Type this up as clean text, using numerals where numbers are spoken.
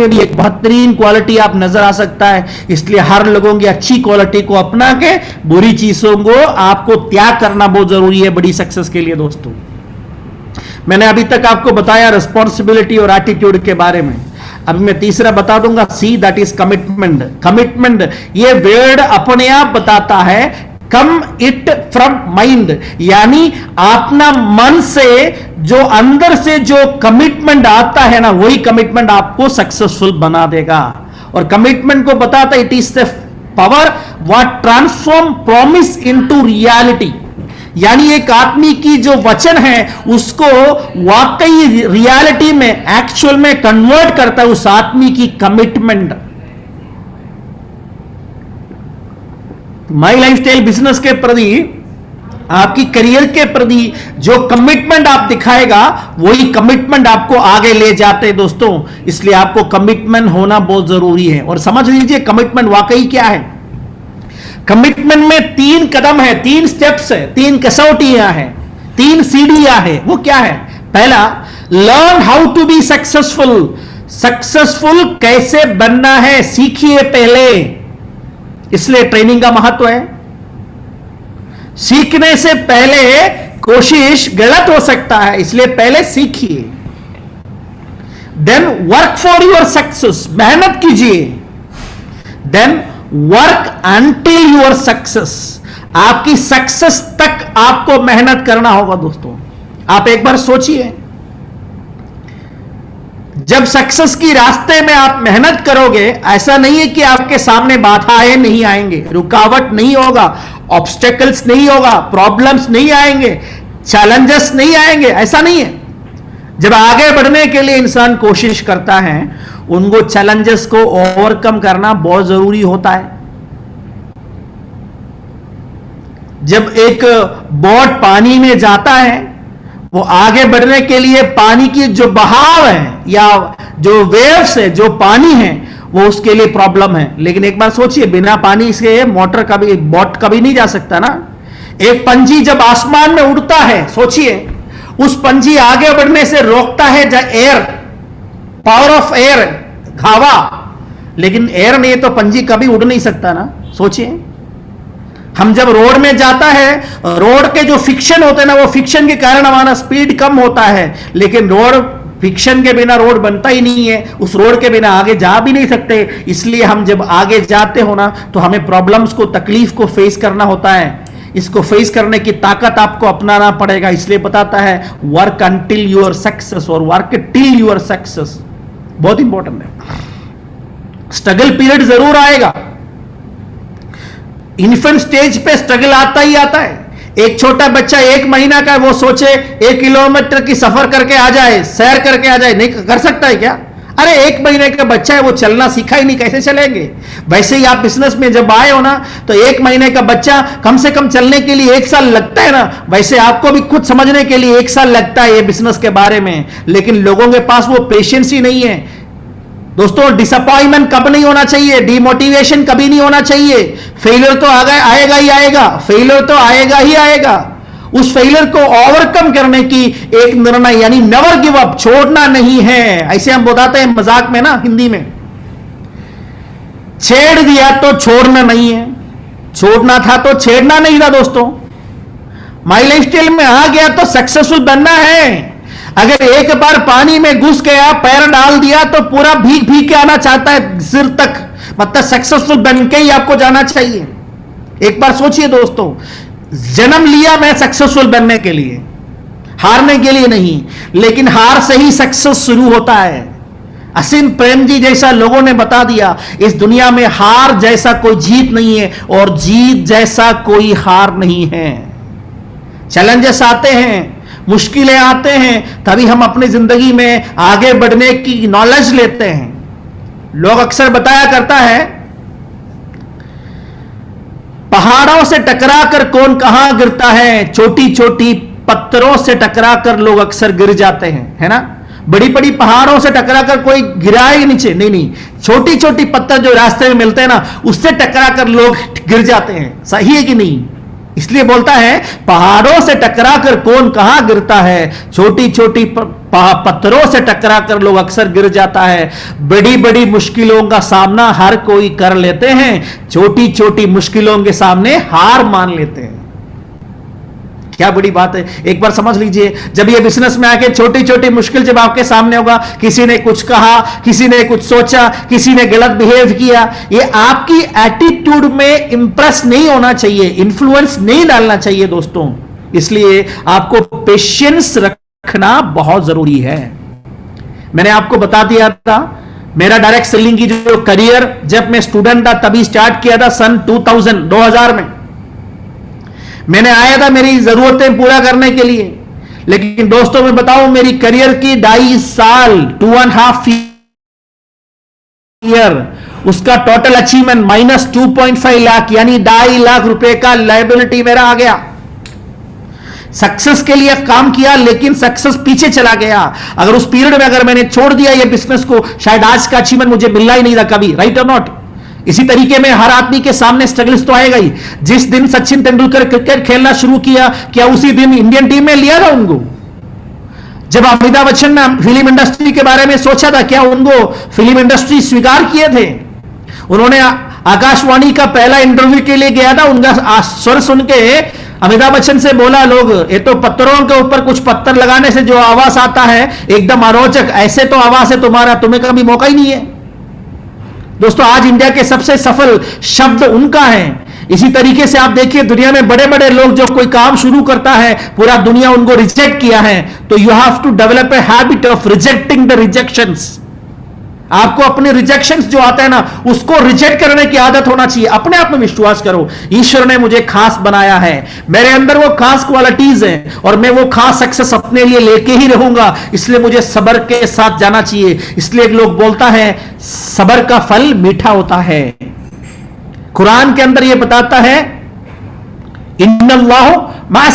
में भी एक बेहतरीन क्वालिटी आप नजर आ सकता है। इसलिए हर लोगों की अच्छी क्वालिटी को अपना के बुरी चीजों को आपको त्याग करना बहुत जरूरी है बड़ी सक्सेस के लिए। दोस्तों, मैंने अभी तक आपको बताया रिस्पॉन्सिबिलिटी और एटीट्यूड के बारे में। अभी मैं तीसरा बता दूंगा, सी, दैट इज कमिटमेंट। कमिटमेंट ये वर्ड अपने आप बताता है कम इट फ्रॉम माइंड, यानी अपना मन से जो अंदर से जो कमिटमेंट आता है ना, वही कमिटमेंट आपको सक्सेसफुल बना देगा। और कमिटमेंट को बताता है it is the power what transform promise into reality, यानी एक आदमी की जो वचन है उसको वाकई रियलिटी में, एक्चुअल में कन्वर्ट करता है उस आदमी की कमिटमेंट। माई लाइफस्टाइल बिजनेस के प्रति, आपकी करियर के प्रति जो कमिटमेंट आप दिखाएगा वही कमिटमेंट आपको आगे ले जाते हैं दोस्तों। इसलिए आपको कमिटमेंट होना बहुत जरूरी है। और समझ लीजिए कमिटमेंट वाकई क्या है। कमिटमेंट में 3 कदम है, 3 स्टेप्स है, 3 कसौटियां हैं, 3 सीढ़ियां है। वो क्या है? पहला, learn how to be successful. Successful कैसे बनना है सीखिए पहले। इसलिए ट्रेनिंग का महत्व है। सीखने से पहले कोशिश गलत हो सकता है, इसलिए पहले सीखिए। Then work for your success, मेहनत कीजिए। Then work until your success, आपकी सक्सेस तक आपको मेहनत करना होगा। दोस्तों, आप एक बार सोचिए, जब सक्सेस की रास्ते में आप मेहनत करोगे, ऐसा नहीं है कि आपके सामने बाधाएं नहीं आएंगे, रुकावट नहीं होगा, ऑब्स्टेकल्स नहीं होगा, प्रॉब्लम्स नहीं आएंगे, चैलेंजेस नहीं आएंगे, ऐसा नहीं है। जब आगे बढ़ने के लिए इंसान कोशिश करता है, उनको चैलेंजेस को ओवरकम करना बहुत जरूरी होता है। जब एक बोट पानी में जाता है, वो आगे बढ़ने के लिए पानी की जो बहाव है या जो वेव्स है, जो पानी है, वो उसके लिए प्रॉब्लम है। लेकिन एक बार सोचिए, बिना पानी से मोटर कभी, बोट कभी नहीं जा सकता ना। एक पंछी जब आसमान में उड़ता है, सोचिए उस पंछी आगे बढ़ने से रोकता है एयर, पावर ऑफ एयर, हवा। लेकिन एयर नहीं तो पंछी कभी उड़ नहीं सकता ना। सोचिए, हम जब रोड में जाता है, रोड के जो फिक्शन होते हैं ना, वो फिक्शन के कारण हमारा स्पीड कम होता है। लेकिन रोड, फिक्शन के बिना रोड बनता ही नहीं है, उस रोड के बिना आगे जा भी नहीं सकते। इसलिए हम जब आगे जाते हो ना, तो हमें प्रॉब्लम्स को, तकलीफ को फेस करना होता है। इसको फेस करने की ताकत आपको अपनाना पड़ेगा। इसलिए बताता है वर्क अंटिल यूर सक्सेस और वर्क टिल यूर सक्सेस, बहुत इंपॉर्टेंट है। स्ट्रगल पीरियड जरूर आएगा, इन्फेंट स्टेज पे स्ट्रगल आता ही आता है। एक छोटा बच्चा 1 महीना का, वो सोचे 1 किलोमीटर की सफर करके आ जाए, सैर करके आ जाए, नहीं कर सकता है क्या? अरे 1 महीने का बच्चा है, वो चलना सीखा ही नहीं, कैसे चलेंगे? वैसे ही आप बिजनेस में जब आए हो ना, तो 1 महीने का बच्चा कम से कम चलने के लिए 1 साल लगता है ना। वैसे आपको भी कुछ समझने के लिए 1 साल लगता है ये बिजनेस के बारे में। लेकिन लोगों के पास वो पेशेंस ही नहीं है। दोस्तों, डिसअपॉइंटमेंट कब नहीं होना चाहिए, डिमोटिवेशन कभी नहीं होना चाहिए। फेलियर तो आएगा ही आएगा, फेलियर तो आएगा ही आएगा। उस फेलियर को ओवरकम करने की एक निर्णय, यानी नेवर गिव अप, छोड़ना नहीं है। ऐसे हम बताते हैं मजाक में ना, हिंदी में, छेड़ दिया तो छोड़ना नहीं है, छोड़ना था तो छेड़ना नहीं था। दोस्तों, माई लाइफस्टाइल में आ गया तो सक्सेसफुल बनना है। अगर एक बार पानी में घुस गया, पैर डाल दिया, तो पूरा भीग भीग के आना चाहता है सिर तक, मतलब सक्सेसफुल बन के ही आपको जाना चाहिए। एक बार सोचिए दोस्तों, जन्म लिया मैं सक्सेसफुल बनने के लिए, हारने के लिए नहीं। लेकिन हार से ही सक्सेस शुरू होता है। असीम प्रेम जी जैसा लोगों ने बता दिया, इस दुनिया में हार जैसा कोई जीत नहीं है और जीत जैसा कोई हार नहीं है। चैलेंजेस आते हैं, मुश्किलें आते हैं, तभी हम अपनी जिंदगी में आगे बढ़ने की नॉलेज लेते हैं। लोग अक्सर बताया करता है, पहाड़ों से टकराकर कौन कहां गिरता है, छोटी छोटी पत्थरों से टकराकर लोग अक्सर गिर जाते हैं, है ना। बड़ी बड़ी पहाड़ों से टकराकर कोई गिरा ही नीचे, नहीं, छोटी छोटी पत्थर जो रास्ते में मिलते हैं ना, उससे टकराकर लोग गिर जाते हैं। सही है कि नहीं? इसलिए बोलता है पहाड़ों से टकरा कर कौन कहां गिरता है, छोटी छोटी पत्थरों से टकरा कर लोग अक्सर गिर जाता है। बड़ी बड़ी मुश्किलों का सामना हर कोई कर लेते हैं, छोटी छोटी मुश्किलों के सामने हार मान लेते हैं। क्या बड़ी बात है, एक बार समझ लीजिए, जब ये बिजनेस में आके छोटी छोटी मुश्किल जब आपके सामने होगा, किसी ने कुछ कहा, किसी ने कुछ सोचा, किसी ने गलत बिहेव किया, ये आपकी एटीट्यूड में इंप्रेस नहीं होना चाहिए, इन्फ्लुएंस नहीं डालना चाहिए दोस्तों। इसलिए आपको पेशेंस रखना बहुत जरूरी है। मैंने आपको बता दिया था मेरा डायरेक्ट सेलिंग की जो करियर जब मैं स्टूडेंट था तभी स्टार्ट किया था सन 2000 में। मैंने आया था मेरी जरूरतें पूरा करने के लिए, लेकिन दोस्तों मैं बताऊं मेरी करियर की 2.5 साल 2.5 ईयर उसका टोटल अचीवमेंट -2.5 लाख यानी 2.5 लाख रुपए का लायबिलिटी मेरा आ गया। सक्सेस के लिए काम किया लेकिन सक्सेस पीछे चला गया। अगर उस पीरियड में अगर मैंने छोड़ दिया ये बिजनेस को, शायद आज का अचीवमेंट मुझे मिलना ही नहीं था कभी, राइट और नॉट। इसी तरीके में हर आदमी के सामने स्ट्रगल्स तो आएगा ही। जिस दिन सचिन तेंदुलकर क्रिकेट खेलना शुरू किया, क्या उसी दिन इंडियन टीम में लिया था उनको? जब अमिताभ बच्चन ने फिल्म इंडस्ट्री के बारे में सोचा था, क्या उनको फिल्म इंडस्ट्री स्वीकार किए थे? उन्होंने आकाशवाणी का पहला इंटरव्यू के लिए गया था, उनका स्वर सुन के अमिताभ बच्चन से बोला, लोग ये तो पत्थरों के ऊपर कुछ पत्थर लगाने से जो आवाज आता है एकदम अरोचक, ऐसे तो आवाज है तुम्हारा, तुम्हें कभी मौका ही नहीं है। दोस्तों आज इंडिया के सबसे सफल शब्द उनका है। इसी तरीके से आप देखिए दुनिया में बड़े बड़े लोग जो कोई काम शुरू करता है पूरा दुनिया उनको रिजेक्ट किया है, तो you have to develop a habit of rejecting the rejections. आपको अपने रिजेक्शंस जो आते हैं ना उसको रिजेक्ट करने की आदत होना चाहिए। अपने आप में विश्वास करो, ईश्वर ने मुझे खास बनाया है, मेरे अंदर वो खास क्वालिटीज हैं और मैं वो खास सक्सेस अपने लिए लेके ही रहूंगा, इसलिए मुझे सब्र के साथ जाना चाहिए। इसलिए एक लोग बोलता है सब्र का फल मीठा होता है। कुरान के अंदर ये बताता है इन्नल्लाहु मा